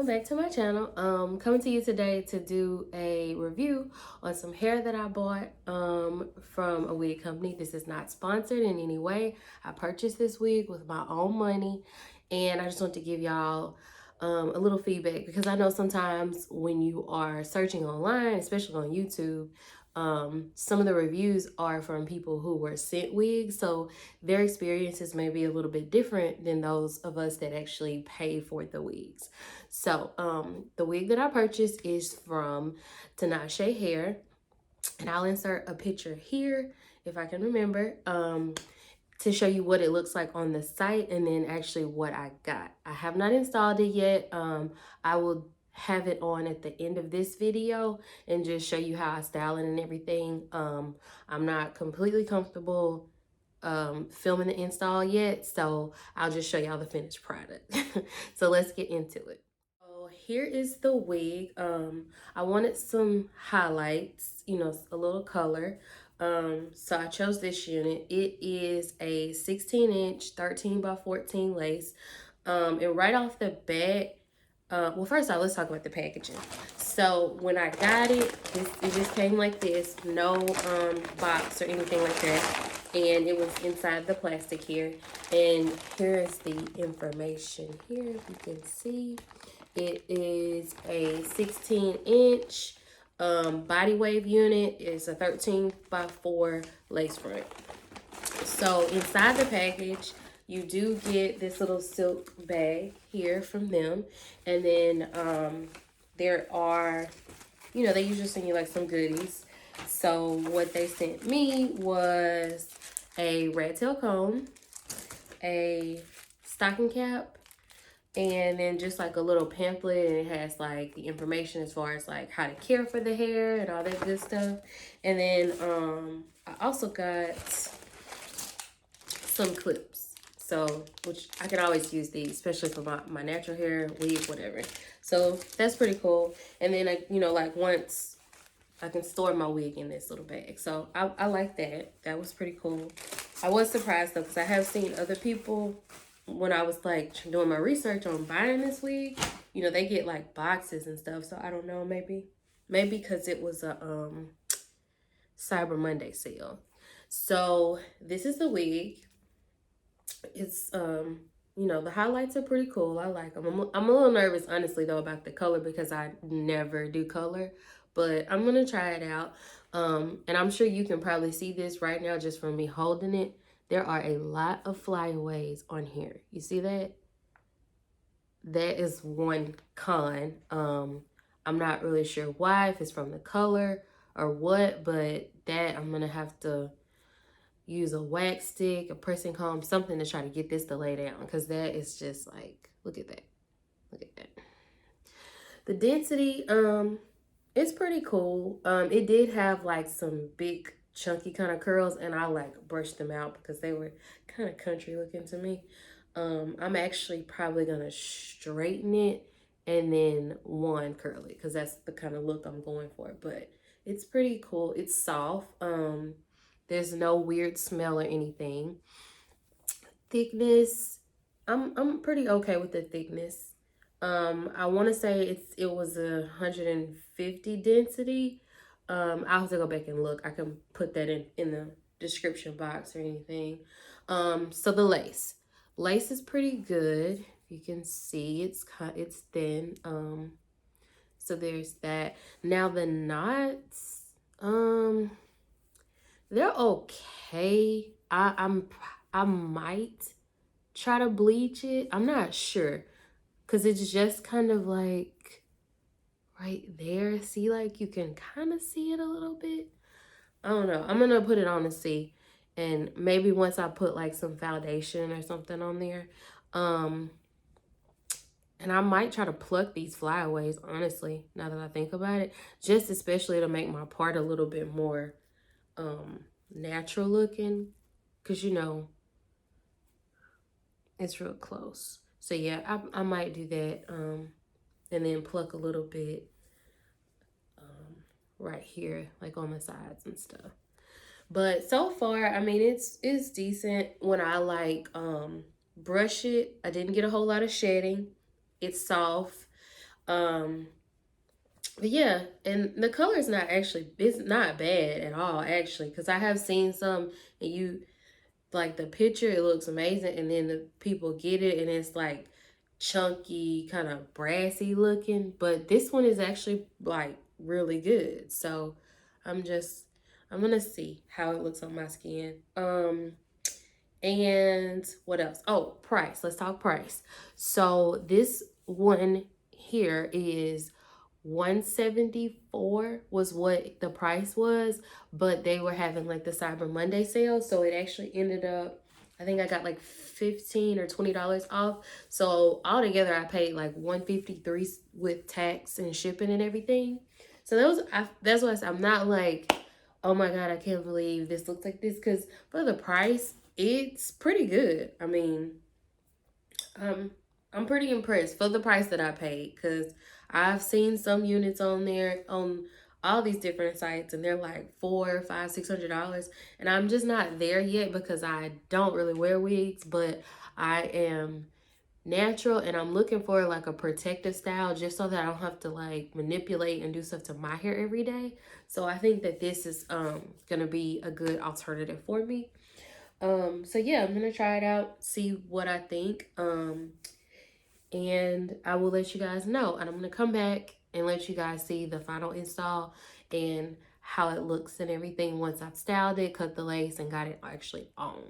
welcome back to my channel. Coming to you today to do a review on some hair that I bought from a wig company. This is not sponsored in any way. I purchased this wig with my own money, and I just want to give y'all a little feedback because I know sometimes when you are searching online, especially on YouTube, some of the reviews are from people who were sent wigs, so their experiences may be a little bit different than those of us that actually pay for the wigs. So the wig that I purchased is from Tinashe Hair, and I'll insert a picture here if I can remember to show you what it looks like on the site and then actually what I got. I have not installed it yet. I will have it on at the end of this video and just show you how I style it and everything. I'm not completely comfortable filming the install yet, so I'll just show y'all the finished product. So let's get into it. So here is the wig. I wanted some highlights, you know, a little color. So I chose this unit. It is a 16-inch 13 by 14 lace. And right off the bat, well, first off, let's talk about the packaging. So when I got it, it just came like this, no box or anything like that. And it was inside the plastic here. And here is the information here, if you can see. It is a 16-inch body wave unit. It's a 13 by 4 lace front. So inside the package, you do get this little silk bag here from them. And then there are, you know, they usually send you like some goodies. So what they sent me was a rat tail comb, a stocking cap, and then just like a little pamphlet, and it has like the information as far as like how to care for the hair and all that good stuff. And then I also got some clips, so which I can always use these, especially for my natural hair, wig, whatever. So that's pretty cool. And then you know, like once I can store my wig in this little bag, so I like that. That was pretty cool. I was surprised though, because I have seen other people, when I was like doing my research on buying this wig, you know, they get like boxes and stuff. So I don't know, maybe because it was a Cyber Monday sale. So this is the wig. It's you know, the highlights are pretty cool. I like them. I'm a little nervous, honestly, though, about the color because I never do color, but I'm gonna try it out. And I'm sure you can probably see this right now just from me holding it. There are a lot of flyaways on here. You see that? That is one con. I'm not really sure why, if it's from the color or what, but that I'm gonna have to use a wax stick, a pressing comb, something to try to get this to lay down, because that is just like, look at that. Look at that. The density, it's pretty cool. It did have like some big chunky kind of curls, and I like brushed them out because they were kind of country looking to me. I'm actually probably gonna straighten it and then one curl it, because that's the kind of look I'm going for. But it's pretty cool. It's soft. There's no weird smell or anything. Thickness, I'm pretty okay with the thickness. I want to say it was 150 density. I'll have to go back and look. I can put that in the description box or anything. So the lace is pretty good. You can see it's thin. So there's that. Now the knots, they're okay. I might try to bleach it. I'm not sure, because it's just kind of like right there. See, like you can kind of see it a little bit. I don't know. I'm gonna put it on and see, and maybe once I put like some foundation or something on there, and I might try to pluck these flyaways, honestly, now that I think about it, just especially to make my part a little bit more natural looking, because you know it's real close. So yeah, I might do that, and then pluck a little bit right here, like on the sides and stuff. But so far, I mean, it's decent. When I like brush it, I didn't get a whole lot of shedding. It's soft. But yeah, and the color is not actually, it's not bad at all actually, because I have seen some and you like the picture, it looks amazing, and then the people get it and it's like chunky, kind of brassy looking, but this one is actually like really good. So I'm just, I'm gonna see how it looks on my skin. And what else? Oh, price. Let's talk price. So this one here is 174 was what the price was, but they were having like the Cyber Monday sale, so it actually ended up, I think I got like 15 or $20 off. So altogether I paid like 153 with tax and shipping and everything. So that's why I'm not like, oh my god, I can't believe this looks like this, because for the price it's pretty good. I mean, um, I'm pretty impressed for the price that I paid, because I've seen some units on there on all these different sites and they're like $400, $500, $600, and I'm just not there yet because I don't really wear wigs, but I am natural and I'm looking for like a protective style just so that I don't have to like manipulate and do stuff to my hair every day. So I think that this is gonna be a good alternative for me. So yeah, I'm gonna try it out, see what I think. And I will let you guys know. And I'm gonna come back and let you guys see the final install and how it looks and everything once I've styled it, cut the lace, and got it actually on.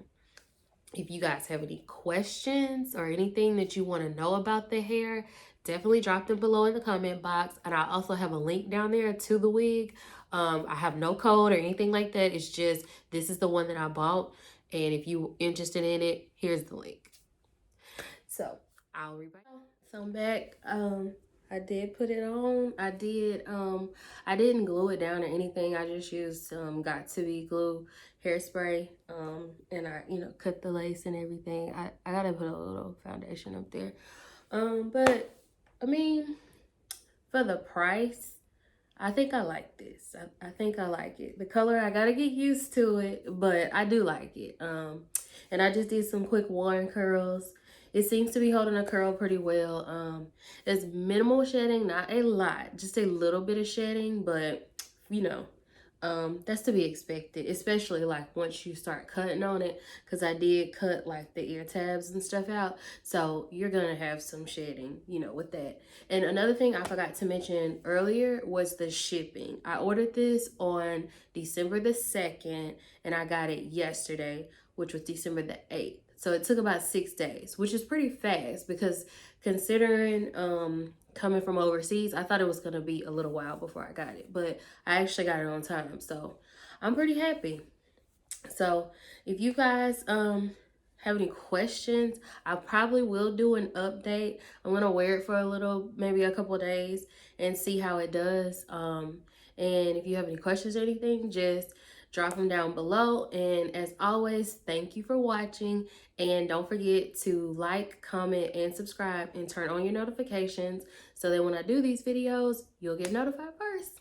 If you guys have any questions or anything that you want to know about the hair, definitely drop them below in the comment box. And I also have a link down there to the wig. I have no code or anything like that. It's just, this is the one that I bought. And if you're interested in it, here's the link. So I'll read back. So I'm back. I did put it on. I didn't glue it down or anything. I just used some Got To Be glue hairspray. And I, cut the lace and everything. I gotta put a little foundation up there. But I mean, for the price, I think I like this. I think I like it. The color, I gotta get used to it, but I do like it. And I just did some quick Warren curls. It seems to be holding a curl pretty well. There's minimal shedding, not a lot, just a little bit of shedding, but that's to be expected, especially like once you start cutting on it, because I did cut like the ear tabs and stuff out, so you're gonna have some shedding, with that. And another thing I forgot to mention earlier was the shipping. I ordered this on December the 2nd and I got it yesterday, which was December the 8th. So it took about 6 days, which is pretty fast, because considering coming from overseas, I thought it was gonna be a little while before I got it, but I actually got it on time, so I'm pretty happy. So if you guys have any questions, I probably will do an update. I'm gonna wear it for a little, maybe a couple days, and see how it does. And if you have any questions or anything, just drop them down below. And as always, thank you for watching, and don't forget to like, comment, and subscribe, and turn on your notifications so that when I do these videos, you'll get notified first.